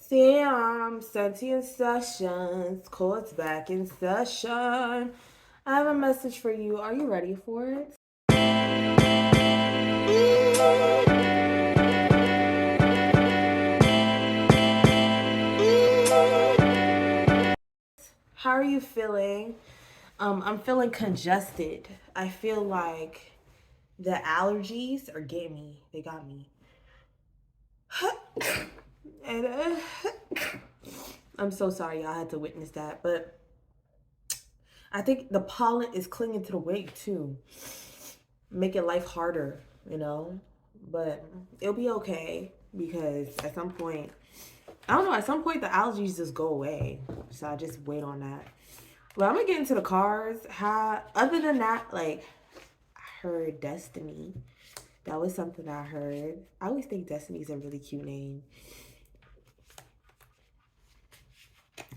Sentient sessions, courts back in session. I have a message for you. Are you ready for it? How are you feeling? I'm feeling congested. I feel like the allergies are getting me. They got me. And I'm so sorry y'all had to witness that, but I think the pollen is clinging to the wig too, making life harder, you know. But it'll be okay because at some point, I don't know. At some point, the allergies just go away, so I just wait on that. But I'm gonna get into the cars. Other than that, like I heard Destiny. That was something I heard. I always think Destiny's a really cute name.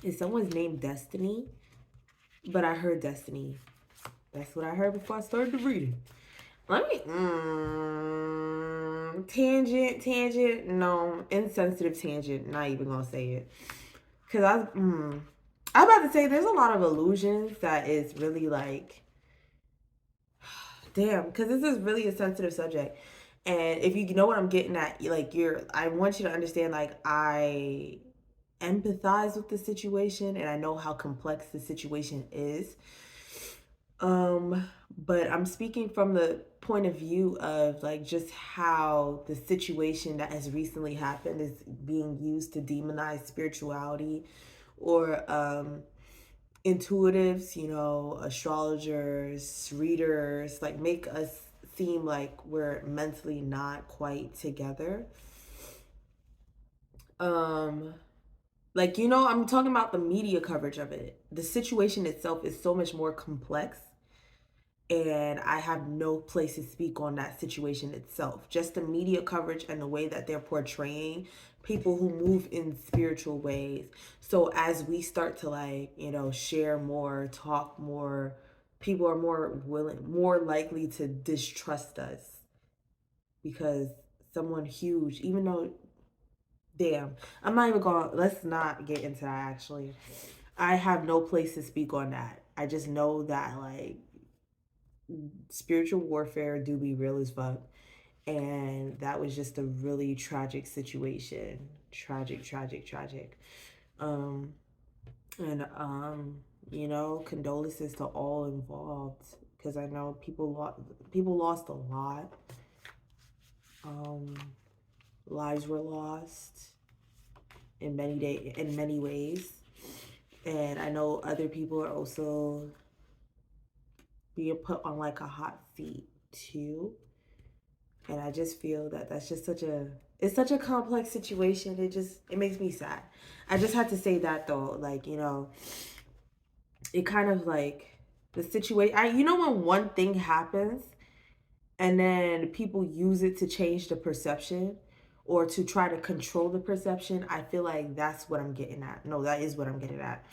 Is someone's name Destiny? But I heard Destiny. That's what I heard before I started the reading. Let me tangent. No, insensitive tangent. Not even gonna say it. Cause I'm about to say there's a lot of illusions that is really like, damn. Cause this is really a sensitive subject, and if you know what I'm getting at, like I want you to understand, like I empathize with the situation, and I know how complex the situation is. But I'm speaking from the point of view of like just how the situation that has recently happened is being used to demonize spirituality or intuitives, you know, astrologers, readers, like make us seem like we're mentally not quite together. Like, you know, I'm talking about the media coverage of it. The situation itself is so much more complex, and I have no place to speak on that situation itself. Just the media coverage and the way that they're portraying people who move in spiritual ways. So as we start to like, you know, share more, talk more, people are more likely to distrust us because someone huge, even though, damn, I'm not even going, let's not get into that actually. I have no place to speak on that. I just know that like spiritual warfare do be real as fuck, and that was just a really tragic situation. Tragic. um and you know, condolences to all involved because I know people lost a lot. um Lives were lost in many ways, and I know other people are also being put on like a hot seat too. And I just feel that that's just it's such a complex situation. It makes me sad. I just had to say that though, like, you know, it kind of like the situation, you know, when one thing happens and then people use it to change the perception or to try to control the perception, I feel like that's what I'm getting at. No, that is what I'm getting at.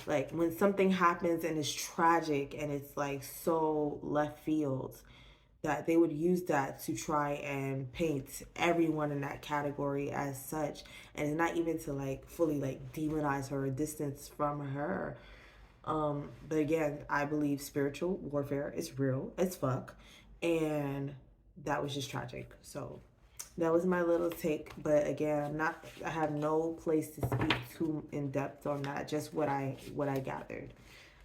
Like when something happens and it's tragic and it's like so left field, that they would use that to try and paint everyone in that category as such, and not even to like fully like demonize her or distance from her. But again, I believe spiritual warfare is real as fuck, and that was just tragic. So that was my little take. But again, I have no place to speak too in depth on that, just what I gathered.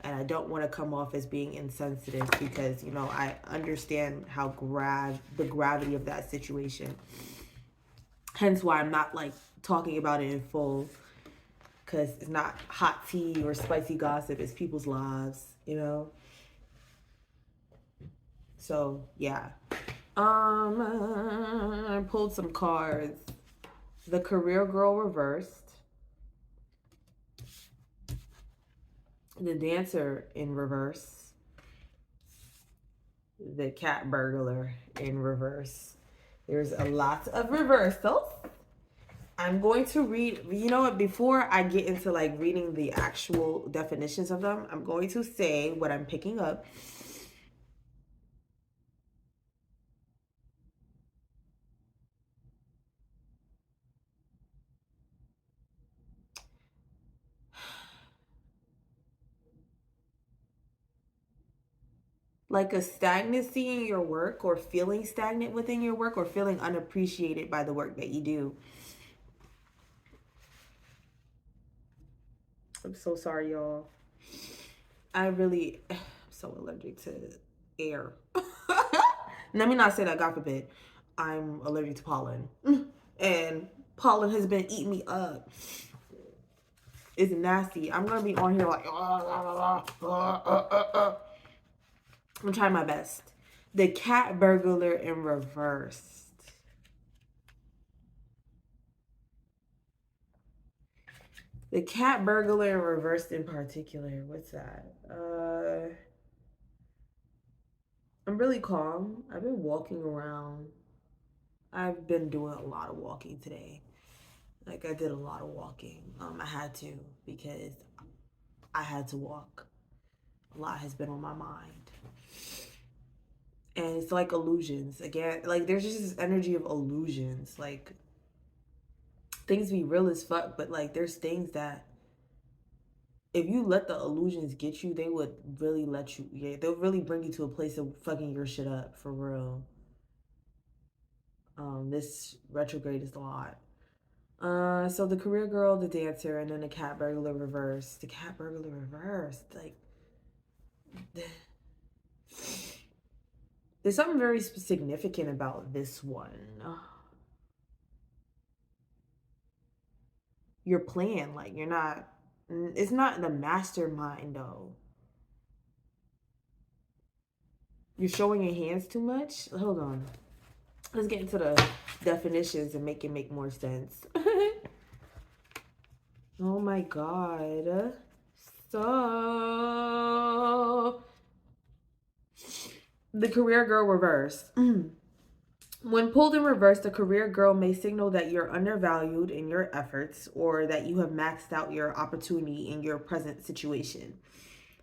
And I don't want to come off as being insensitive because, you know, I understand how the gravity of that situation. Hence why I'm not like talking about it in full, because it's not hot tea or spicy gossip. It's people's lives, you know. So yeah. I pulled some cards. The career girl reversed. The dancer in reverse. The cat burglar in reverse. There's a lot of reversals. I'm going to read, you know what, before I get into like reading the actual definitions of them, I'm going to say what I'm picking up. like a stagnancy in your work, or feeling stagnant within your work, or feeling unappreciated by the work that you do. I'm so sorry, y'all. I'm so allergic to air. Let me not say that, God forbid. I'm allergic to pollen. And pollen has been eating me up. It's nasty. I'm gonna be on here like I'm trying my best. The cat burglar in reverse. The cat burglar in reverse in particular. What's that? I'm really calm. I've been walking around. I've been doing a lot of walking today. Like I did a lot of walking. I had to because I had to walk. A lot has been on my mind. And it's like illusions. Again, like there's just this energy of illusions. Like things be real as fuck, but like there's things that if you let the illusions get you, they would really let you, yeah, they'll really bring you to a place of fucking your shit up for real. This retrograde is a lot. So the career girl, the dancer, and then the cat burglar reverse. The cat burglar reverse. Like, there's something very significant about this one. Your plan, like, you're not, it's not the mastermind, though. You're showing your hands too much? Hold on. Let's get into the definitions and make it make more sense. Oh my God. So, the career girl reverse. When pulled in reverse, the career girl may signal that you're undervalued in your efforts or that you have maxed out your opportunity in your present situation.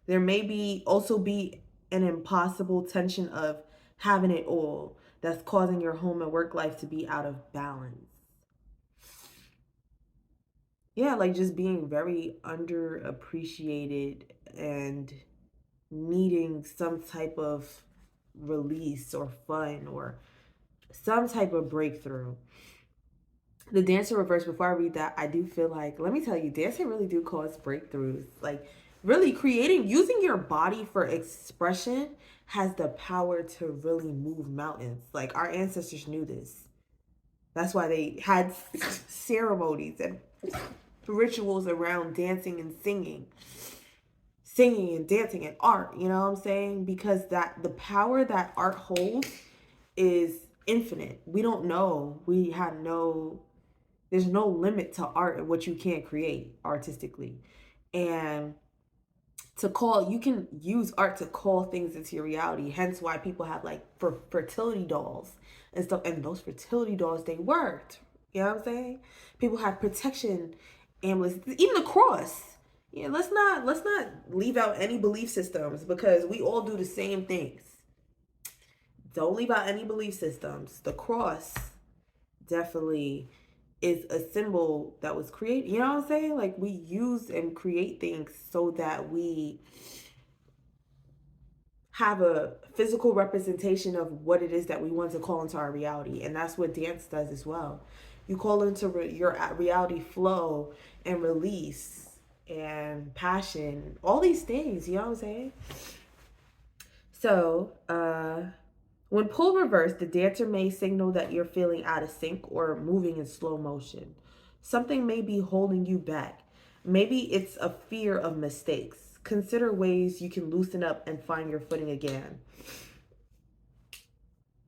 There may be also be an impossible tension of having it all that's causing your home and work life to be out of balance. Yeah, like just being very underappreciated and needing some type of release or fun or some type of breakthrough. The dancer reverse, before I read that, I do feel like, let me tell you, dancing really do cause breakthroughs. Like really using your body for expression has the power to really move mountains. Like our ancestors knew this. That's why they had ceremonies and rituals around dancing and singing and dancing and art, you know what I'm saying? Because that the power that art holds is infinite. We don't know. There's no limit to art and what you can create artistically. And you can use art to call things into your reality. Hence why people have like fertility dolls and stuff. And those fertility dolls, they worked. You know what I'm saying? People have protection amulets, even the cross. Yeah, let's not leave out any belief systems because we all do the same things. Don't leave out any belief systems. The cross definitely is a symbol that was created. You know what I'm saying? Like we use and create things so that we have a physical representation of what it is that we want to call into our reality. And that's what dance does as well. You call into your reality flow and release and passion, all these things, you know what I'm saying? So, when pulled reverse, the dancer may signal that you're feeling out of sync or moving in slow motion. Something may be holding you back. Maybe it's a fear of mistakes. Consider ways you can loosen up and find your footing again.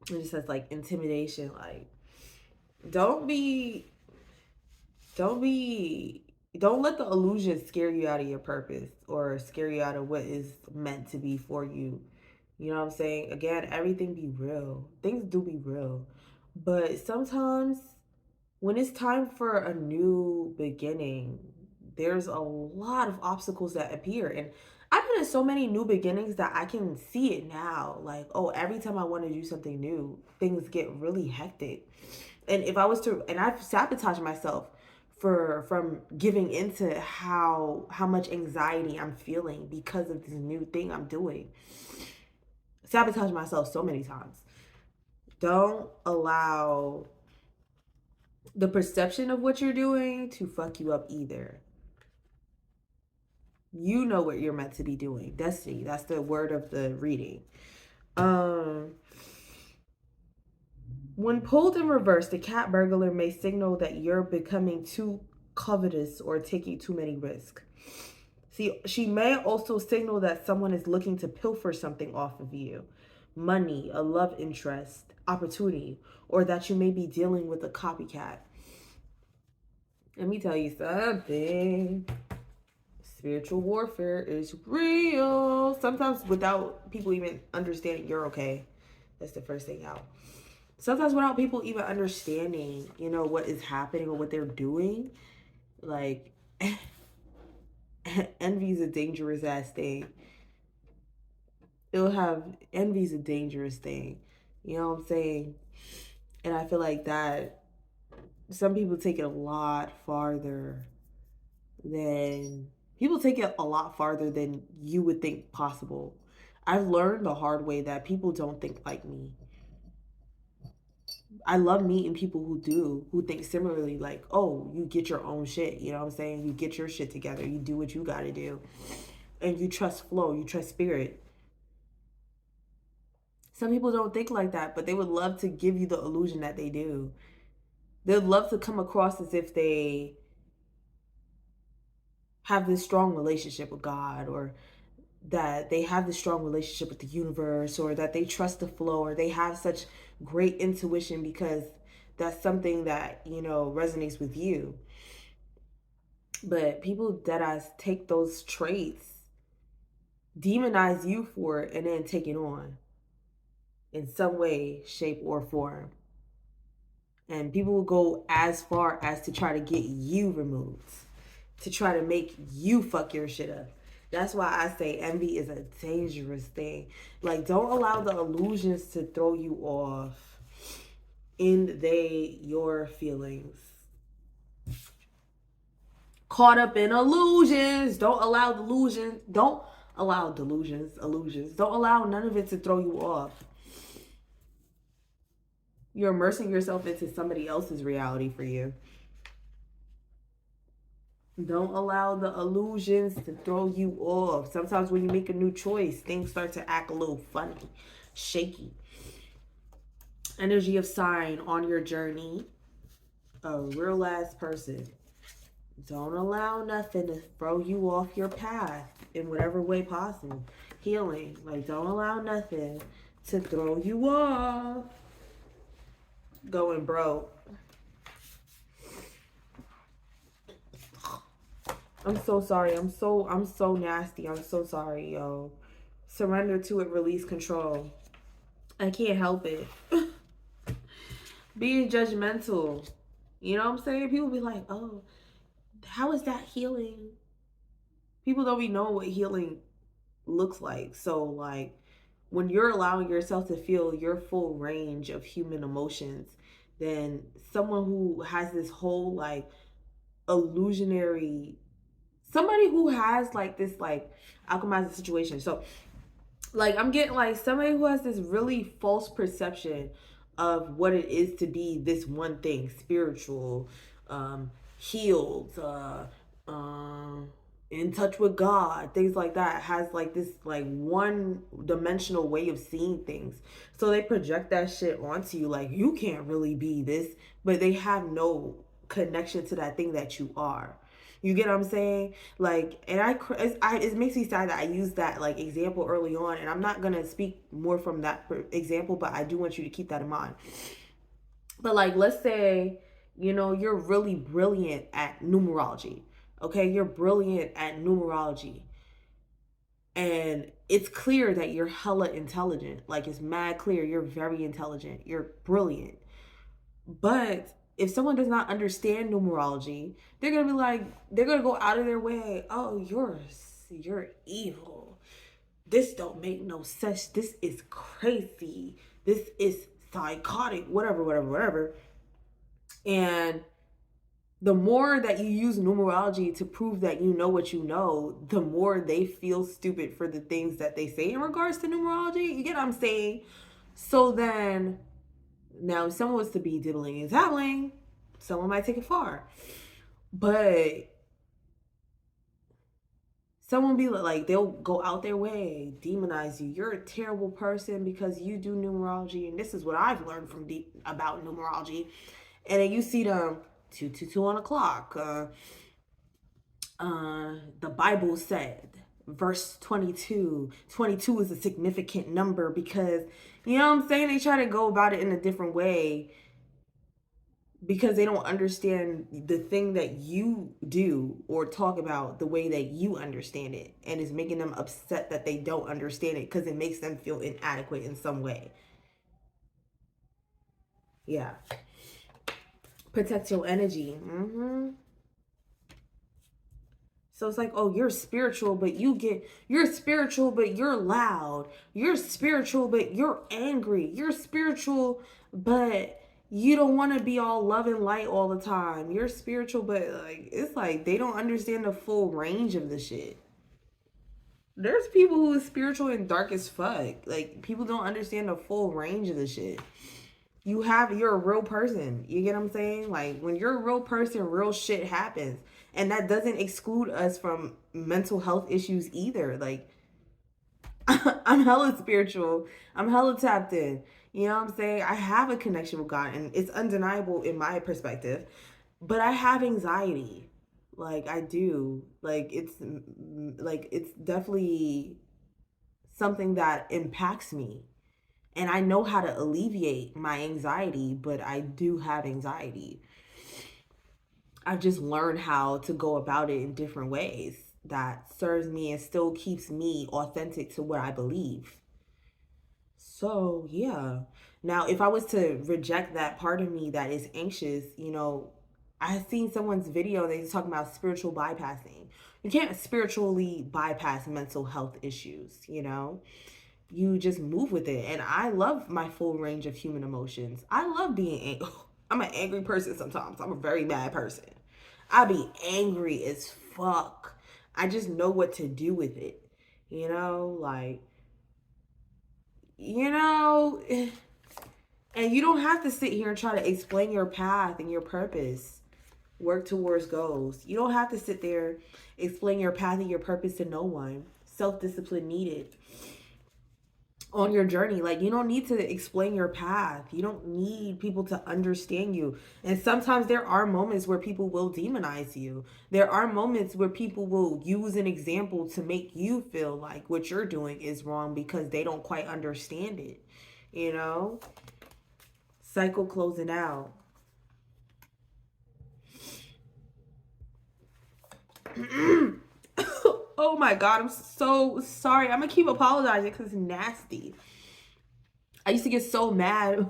It just says like intimidation, like don't let the illusion scare you out of your purpose or scare you out of what is meant to be for you. You know what I'm saying? Again, everything be real. Things do be real. But sometimes when it's time for a new beginning, there's a lot of obstacles that appear. And I've been in so many new beginnings that I can see it now. Like, oh, every time I want to do something new, things get really hectic. And if I was to, and I've sabotaged myself from giving into how much anxiety I'm feeling because of this new thing I'm doing. sabotaged myself so many times. Don't allow the perception of what you're doing to fuck you up either. You know what you're meant to be doing. Destiny. That's the word of the reading. When pulled in reverse, the cat burglar may signal that you're becoming too covetous or taking too many risks. See, she may also signal that someone is looking to pilfer something off of you. Money, a love interest, opportunity, or that you may be dealing with a copycat. Let me tell you something. Spiritual warfare is real. Sometimes without people even understanding you're okay. That's the first thing out. Sometimes without people even understanding, what is happening or what they're doing. Like, envy is a dangerous ass thing. Envy's a dangerous thing. You know what I'm saying? And I feel like that some people take it a lot farther than you would think possible. I've learned the hard way that people don't think like me. I love meeting people who think similarly, like, oh, you get your own shit. You know what I'm saying? You get your shit together. You do what you got to do. And you trust flow. You trust spirit. Some people don't think like that, but they would love to give you the illusion that they do. They'd love to come across as if they have this strong relationship with God, or that they have this strong relationship with the universe, or that they trust the flow, or they have such great intuition because that's something that, resonates with you. But people deadass take those traits, demonize you for it, and then take it on in some way, shape, or form. And people will go as far as to try to get you removed, to try to make you fuck your shit up. That's why I say envy is a dangerous thing. Like, don't allow the illusions to throw you off in your feelings. Caught up in illusions. Don't allow delusions. Don't allow illusions. Don't allow none of it to throw you off. You're immersing yourself into somebody else's reality for you. Don't allow the illusions to throw you off. Sometimes when you make a new choice, things start to act a little funny, shaky. Energy of sign on your journey. A real ass person. Don't allow nothing to throw you off your path in whatever way possible. Healing. Like, don't allow nothing to throw you off. Going broke. I'm so sorry. I'm so nasty. I'm so sorry, yo. Surrender to it. Release control. I can't help it. Being judgmental. You know what I'm saying? People be like, oh, how is that healing? People don't even know what healing looks like. So, like, when you're allowing yourself to feel your full range of human emotions, then someone who has this whole, like, illusionary, somebody who has, like, this, like, alchemizing situation. So, like, I'm getting, like, somebody who has this really false perception of what it is to be this one thing, spiritual, healed, in touch with God, things like that, has like this like one dimensional way of seeing things. So they project that shit onto you, like you can't really be this, but they have no connection to that thing that you are. You get what I'm saying? Like, and it makes me sad that I used that like example early on, and I'm not gonna speak more from that example, but I do want you to keep that in mind. But like, let's say, you're really brilliant at numerology. Okay, you're brilliant at numerology. And it's clear that you're hella intelligent. Like, it's mad clear. You're very intelligent. You're brilliant. But if someone does not understand numerology, they're going to go out of their way. Oh, you're evil. This don't make no sense. This is crazy. This is psychotic. Whatever. And the more that you use numerology to prove that you know what you know, the more they feel stupid for the things that they say in regards to numerology. You get what I'm saying? So then, now if someone was to be dibbling and dabbling, someone might take it far. But someone be like, they'll go out their way, demonize you. You're a terrible person because you do numerology. And this is what I've learned from about numerology. And then you see them 222 on the clock. The Bible said, verse 22. 22 is a significant number because, you know what I'm saying? They try to go about it in a different way because they don't understand the thing that you do or talk about the way that you understand it. And it's making them upset that they don't understand it because it makes them feel inadequate in some way. Yeah. Protect your energy. So it's like, oh, you're spiritual, but you're spiritual, but you're loud. You're spiritual, but you're angry. You're spiritual, but you don't want to be all love and light all the time. You're spiritual, but like, it's like they don't understand the full range of the shit. There's people who is spiritual and dark as fuck. Like, people don't understand the full range of the shit. You're a real person. You get what I'm saying? Like, when you're a real person, real shit happens. And that doesn't exclude us from mental health issues either. Like, I'm hella spiritual. I'm hella tapped in. You know what I'm saying? I have a connection with God, and it's undeniable in my perspective. But I have anxiety. Like, I do. It's definitely something that impacts me. And I know how to alleviate my anxiety, but I do have anxiety. I've just learned how to go about it in different ways that serves me and still keeps me authentic to what I believe. So, yeah. Now, if I was to reject that part of me that is anxious, I had seen someone's video, they was talking about spiritual bypassing. You can't spiritually bypass mental health issues. You just move with it. And I love my full range of human emotions. I love being angry. I'm an angry person sometimes. I'm a very mad person. I be angry as fuck. I just know what to do with it. Like, and you don't have to sit here and try to explain your path and your purpose. Work towards goals. You don't have to sit there, explain your path and your purpose to no one. Self-discipline needed on your journey. Like, you don't need to explain your path. You don't need people to understand you. And sometimes there are moments where people will demonize you. There are moments where people will use an example to make you feel like what you're doing is wrong because they don't quite understand it. Cycle closing out. Oh my God, I'm so sorry. I'm gonna keep apologizing because it's nasty. I used to get so mad.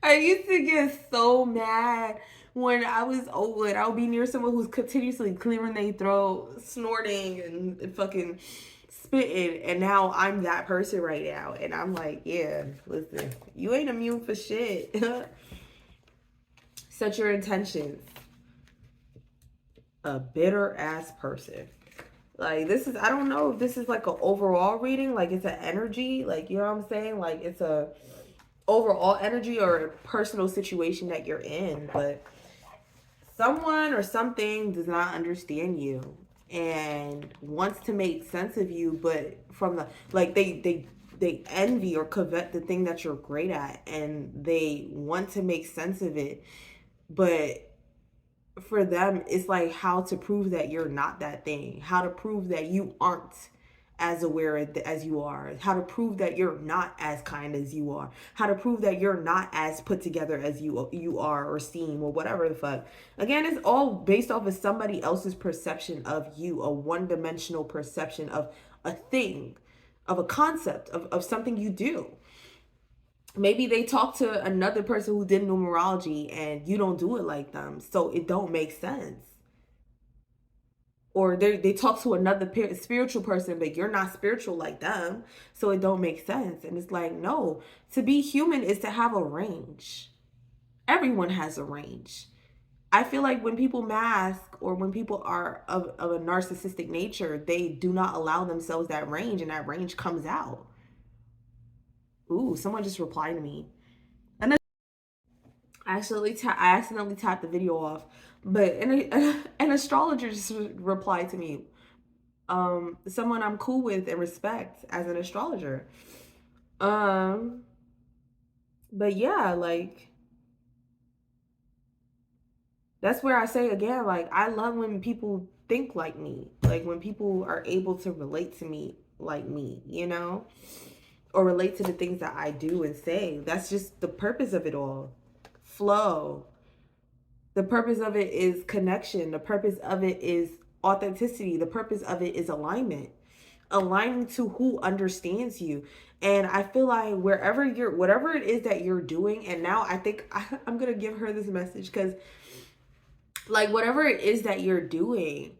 I used to get so mad when I was old and I would be near someone who's continuously clearing their throat, snorting and fucking spitting. And now I'm that person right now. And I'm like, yeah, listen, you ain't immune for shit. Set your intentions. A bitter ass person. Like, I don't know if this is like an overall reading, like it's an energy, like, you know what I'm saying? Like, it's a overall energy or a personal situation that you're in, but someone or something does not understand you and wants to make sense of you, but from the, like, they envy or covet the thing that you're great at, and they want to make sense of it, but for them it's like how to prove that you're not that thing, how to prove that you aren't as aware as you are, how to prove that you're not as kind as you are, how to prove that you're not as put together as you are or seem or whatever the fuck. Again, it's all based off of somebody else's perception of you, a one-dimensional perception of a thing, of a concept, of something you do. Maybe they talk to another person who did numerology and you don't do it like them, so it don't make sense. Or they talk to another spiritual person, but you're not spiritual like them, so it don't make sense. And it's like, no, to be human is to have a range. Everyone has a range. I feel like when people mask or when people are of a narcissistic nature, they do not allow themselves that range, and that range comes out. Ooh, someone just replied to me. And I accidentally tapped the video off, but an astrologer just replied to me. Someone I'm cool with and respect as an astrologer. Um, but yeah, like that's where I say again, like I love when people think like me, like when people are able to relate to me like me, you know, or relate to the things that I do and say. That's just the purpose of it all. Flow. The purpose of it is connection. The purpose of it is authenticity. The purpose of it is alignment. Aligning to who understands you. And I feel like wherever you're, whatever it is that you're doing, and now I think I'm going to give her this message because, like, whatever it is that you're doing,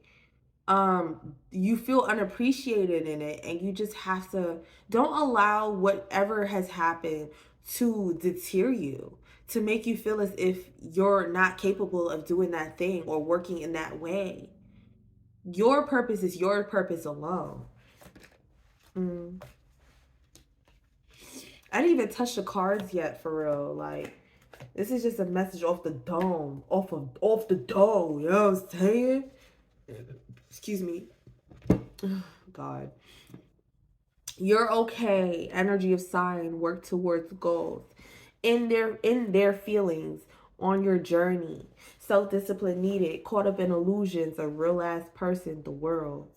you feel unappreciated in it, and you just have to, don't allow whatever has happened to deter you, to make you feel as if you're not capable of doing that thing or working in that way. Your purpose is your purpose alone. I didn't even touch the cards yet, for real. Like, this is just a message off the dome, off the dome. You know what I'm saying? Excuse me. God. You're okay. Energy of sign. Work towards goals. In their feelings on your journey. Self-discipline needed. Caught up in illusions. A real ass person. The world.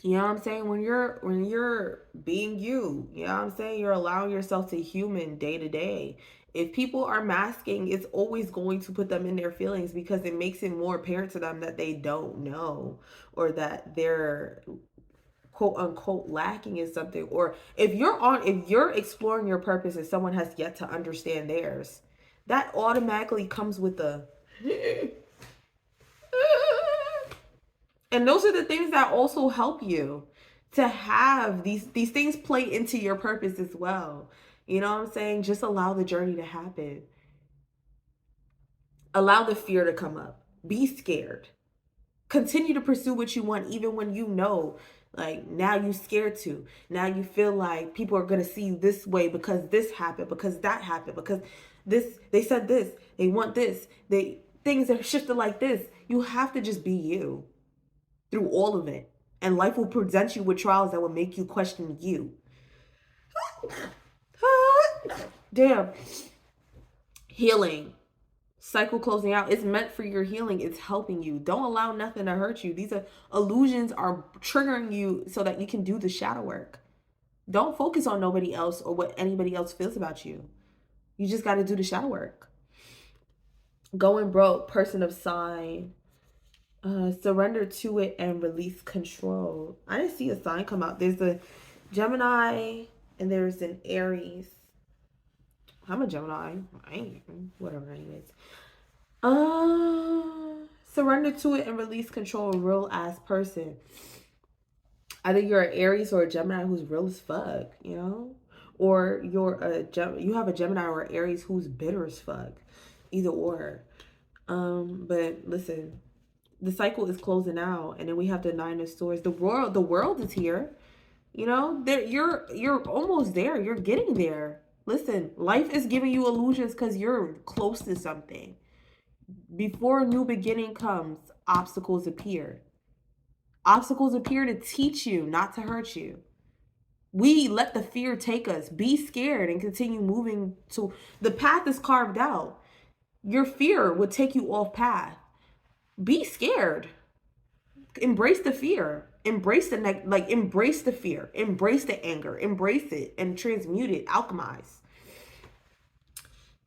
You know what I'm saying? When you're being you, you know what I'm saying? You're allowing yourself to human day to day. If people are masking, it's always going to put them in their feelings because it makes it more apparent to them that they don't know, or that they're quote unquote lacking in something. Or if you're exploring your purpose and someone has yet to understand theirs, that automatically comes with a and those are the things that also help you to have these things play into your purpose as well. You know what I'm saying? Just allow the journey to happen. Allow the fear to come up. Be scared. Continue to pursue what you want even when you know, like, now you scared to. Now you feel like people are going to see you this way because this happened, because that happened, because this, they said this, they want this, they things are shifted like this. You have to just be you through all of it. And life will present you with trials that will make you question you. Damn. Healing. Cycle closing out. It's meant for your healing. It's helping you. Don't allow nothing to hurt you. These are illusions are triggering you so that you can do the shadow work. Don't focus on nobody else or what anybody else feels about you. You just got to do the shadow work. Going broke. Person of sign. Surrender to it and release control. I didn't see a sign come out. There's a Gemini and there's an Aries. I'm a Gemini. I ain't whatever anyways. Surrender to it and release control. Real ass person. Either you're an Aries or a Gemini who's real as fuck, you know, or you have a Gemini or an Aries who's bitter as fuck. Either or. But listen, the cycle is closing out, and then we have the Nine of Swords. The world is here. You know, there you're almost there. You're getting there. Listen, life is giving you illusions because you're close to something. Before a new beginning comes, obstacles appear. Obstacles appear to teach you, not to hurt you. We let the fear take us. Be scared and continue moving to the path is carved out. Your fear would take you off path. Be scared. Embrace the fear. Embrace the embrace the fear. Embrace the anger. Embrace it and transmute it. Alchemize.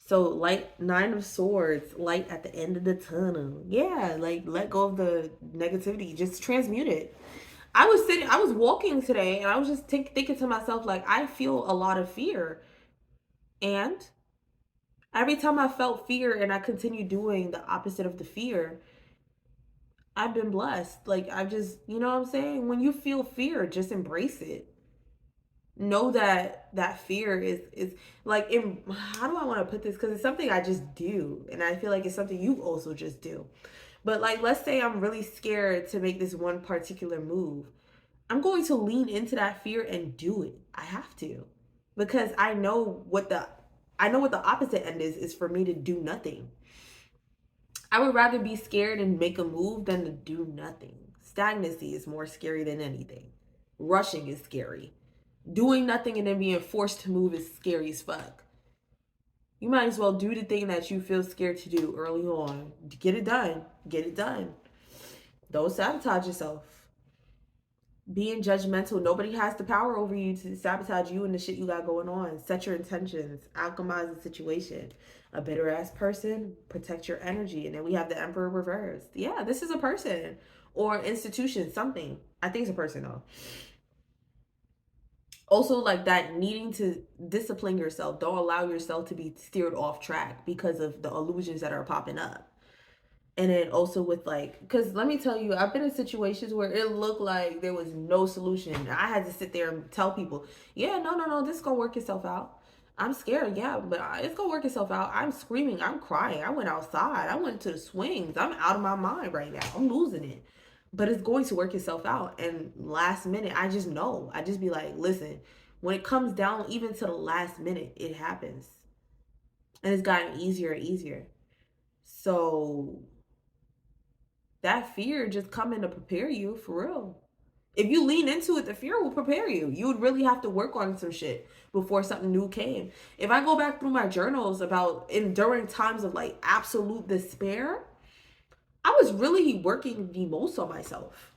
So, like, Nine of Swords, light at the end of the tunnel. Yeah, like, let go of the negativity. Just transmute it. I was walking today, and I was just thinking to myself, like, I feel a lot of fear. And every time I felt fear and I continue doing the opposite of the fear, I've been blessed. Like, I just, you know what I'm saying? When you feel fear, just embrace it. Know that that fear is like, how do I want to put this, because it's something I just do, and I feel like it's something you also just do. But like, let's say I'm really scared to make this one particular move. I'm going to lean into that fear and do it. I have to, because I know what the opposite end is for me to do nothing. I would rather be scared and make a move than to do nothing. Stagnancy is more scary than anything. Rushing is scary. Doing nothing and then being forced to move is scary as fuck. You might as well do the thing that you feel scared to do early on. Get it done. Get it done. Don't sabotage yourself. Being judgmental, nobody has the power over you to sabotage you and the shit you got going on. Set your intentions, alchemize the situation. A bitter ass person, protect your energy. And then we have the Emperor reversed. Yeah, this is a person or institution, something. I think it's a person though. Also, like that needing to discipline yourself. Don't allow yourself to be steered off track because of the illusions that are popping up. And then also with like, because let me tell you, I've been in situations where it looked like there was no solution. I had to sit there and tell people, yeah, no, this is gonna work itself out. I'm scared, yeah, but it's gonna work itself out. I'm screaming, I'm crying. I went outside, I went to the swings. I'm out of my mind right now. I'm losing it, but it's going to work itself out. And last minute, I just know. I just be like, listen, when it comes down even to the last minute, it happens, and it's gotten easier and easier. So that fear just coming to prepare you for real. If you lean into it, the fear will prepare you. You would really have to work on some shit before something new came. If I go back through my journals about during times of like absolute despair, I was really working the most on myself.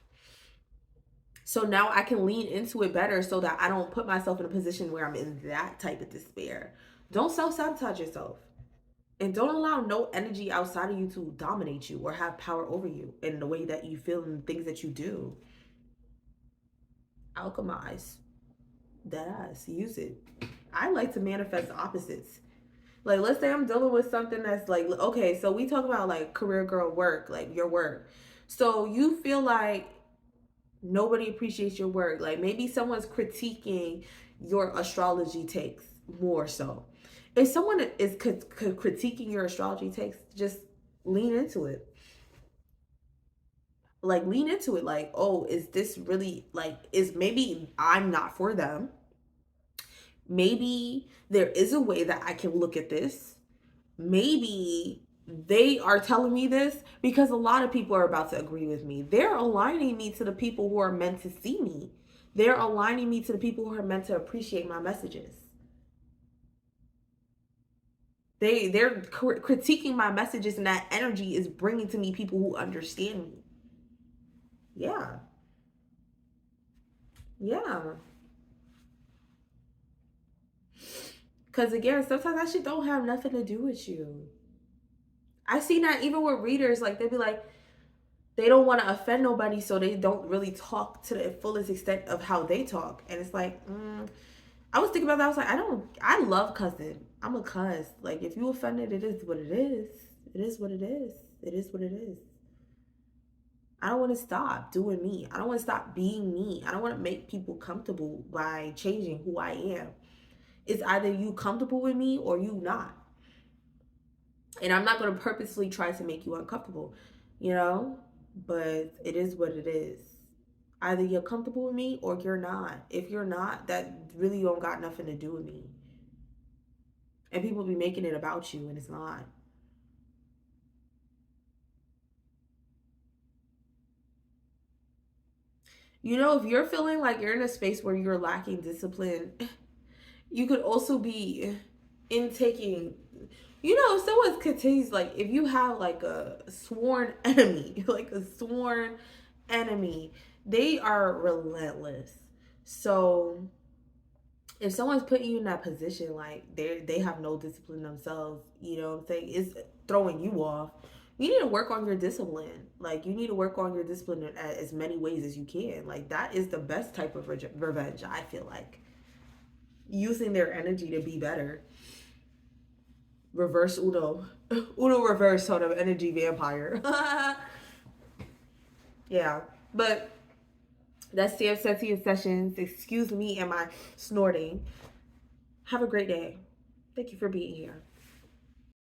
So now I can lean into it better so that I don't put myself in a position where I'm in that type of despair. Don't self sabotage yourself. And don't allow no energy outside of you to dominate you or have power over you in the way that you feel and things that you do. Alchemize that ass. Use it. I like to manifest opposites. Like, let's say I'm dealing with something that's like, okay, so we talk about like career girl work, like your work. So you feel like nobody appreciates your work. Like maybe someone's critiquing your astrology takes more so. If someone is critiquing your astrology takes, just lean into it. Like lean into it. Like, oh, is this really like, is maybe I'm not for them. Maybe there is a way that I can look at this. Maybe they are telling me this because a lot of people are about to agree with me. They're aligning me to the people who are meant to see me. They're aligning me to the people who are meant to appreciate my messages. They're critiquing my messages, and that energy is bringing to me people who understand me. Yeah. Yeah. Because again, sometimes that shit don't have nothing to do with you. I see that even with readers, like they be like, they don't want to offend nobody, so they don't really talk to the fullest extent of how they talk. And it's like, I was thinking about that. I was like, I love cussing. I'm a cuss. Like, if you offended, it is what it is. It is what it is. It is what it is. I don't want to stop doing me. I don't want to stop being me. I don't want to make people comfortable by changing who I am. It's either you comfortable with me or you not. And I'm not going to purposely try to make you uncomfortable, you know? But it is what it is. Either you're comfortable with me or you're not. If you're not, that really don't got nothing to do with me. And people be making it about you and it's not. You know, if you're feeling like you're in a space where you're lacking discipline, you could also be intaking. You know, if someone continues, like, if you have like a sworn enemy, like a sworn enemy, they are relentless. So if someone's putting you in that position, like they have no discipline themselves, you know what I'm saying? It's throwing you off. You need to work on your discipline. Like you need to work on your discipline in as many ways as you can. Like that is the best type of revenge. I feel like using their energy to be better. Reverse Uno, Uno reverse sort of energy vampire. Yeah, but That's the Obsessive Sessions. Excuse me and my snorting. Have a great day. Thank you for being here.